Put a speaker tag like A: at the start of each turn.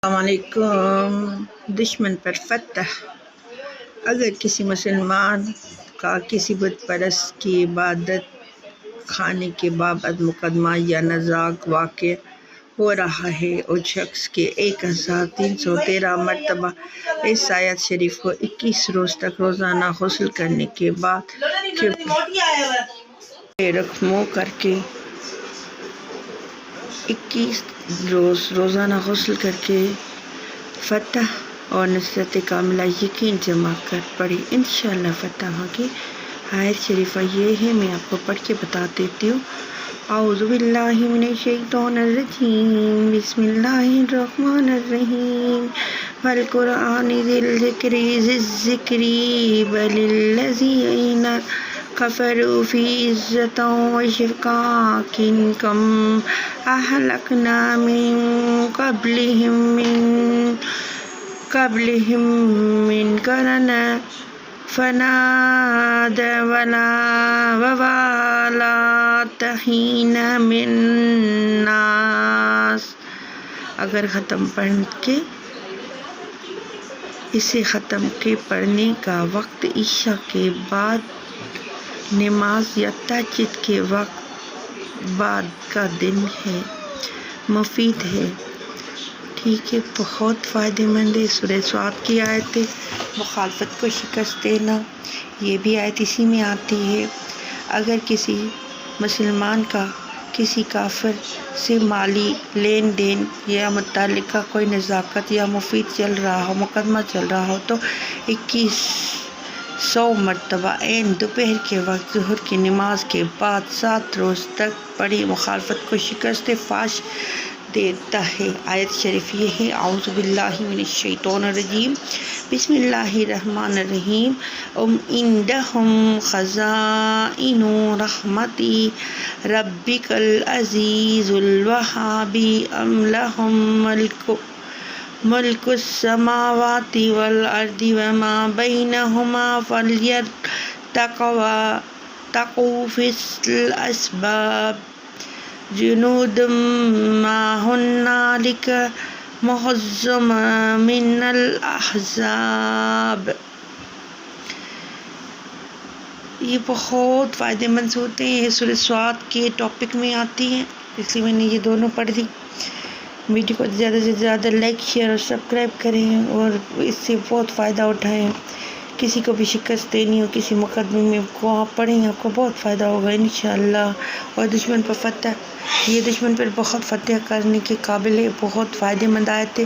A: السلام علیکم۔ دشمن پر فتح۔ اگر کسی مسلمان کا کسی بت پرست کی عبادت خانے کے بابت مقدمہ یا نزاع واقع ہو رہا ہے اور شخص کے 1313 مرتبہ اس آیت شریف کو 21 روز تک روزانہ غسل کرنے کے بعد رقموں کر کے 21 روز روزانہ غسل کر کے فتح اور نصرت کاملہ یقین جمع کر پڑھی، انشاءاللہ فتح ہوگی۔ آیت شریفہ یہ ہے، میں آپ کو پڑھ کے بتا دیتی ہوں۔ اعوذ باللہ من الشیطان الرجیم، بسم اللہ الرحمن الرحیم۔ والقرآن ذی الذکر بل الذین کفروا فی عزۃ وشقاق کم اہلکنا من قبلہم من قرن فنادوا ولا وبالت حین من الناس۔ اگر اسے ختم کے پڑھنے کا وقت عشاء کے بعد نماز یا تہجد کے وقت بعد کا دن ہے، مفید ہے، ٹھیک ہے، بہت فائدہ مند ہے۔ سورہ صاد کی آیت ہے، مخالفت کو شکست دینا، یہ بھی آیت اسی میں آتی ہے۔ اگر کسی مسلمان کا کسی کافر سے مالی لین دین یا متعلقہ کوئی نزاکت یا مفید چل رہا ہو، مقدمہ چل رہا ہو، تو 2100 مرتبہ عین دوپہر کے وقت ظہر کی نماز کے بعد 7 روز تک پڑھی، مخالفت کو شکست فاش دیتا ہے۔ آیت شریف یہ ہے، اعوذ باللہ من الشیطان الرجیم، بسم اللہ الرحمن الرحیم۔ عندہم خزائن رحمت ربک العزیز الوہاب ام لہم ملک السماوات والارض وما بینہما فلیرتقوا فی الاسباب۔ جنود ما ہنالک مہزم من الاحزاب۔ یہ بہت فائدہ مند ہوتے ہیں، یہ سورہ صاد کے ٹاپک میں آتی ہیں، اس لیے میں نے یہ دونوں پڑھ دی۔ ویڈیو کو زیادہ سے زیادہ لائک، شیئر اور سبسکرائب کریں اور اس سے بہت فائدہ اٹھائیں۔ کسی کو بھی شکست دینی ہو کسی مقدمے میں، کو آپ پڑھیں، آپ کو بہت فائدہ ہوگا انشاءاللہ۔ اور دشمن پر فتح، یہ دشمن پر بہت فتح کرنے کے قابل ہے، بہت فائدہ مند آیت ہے۔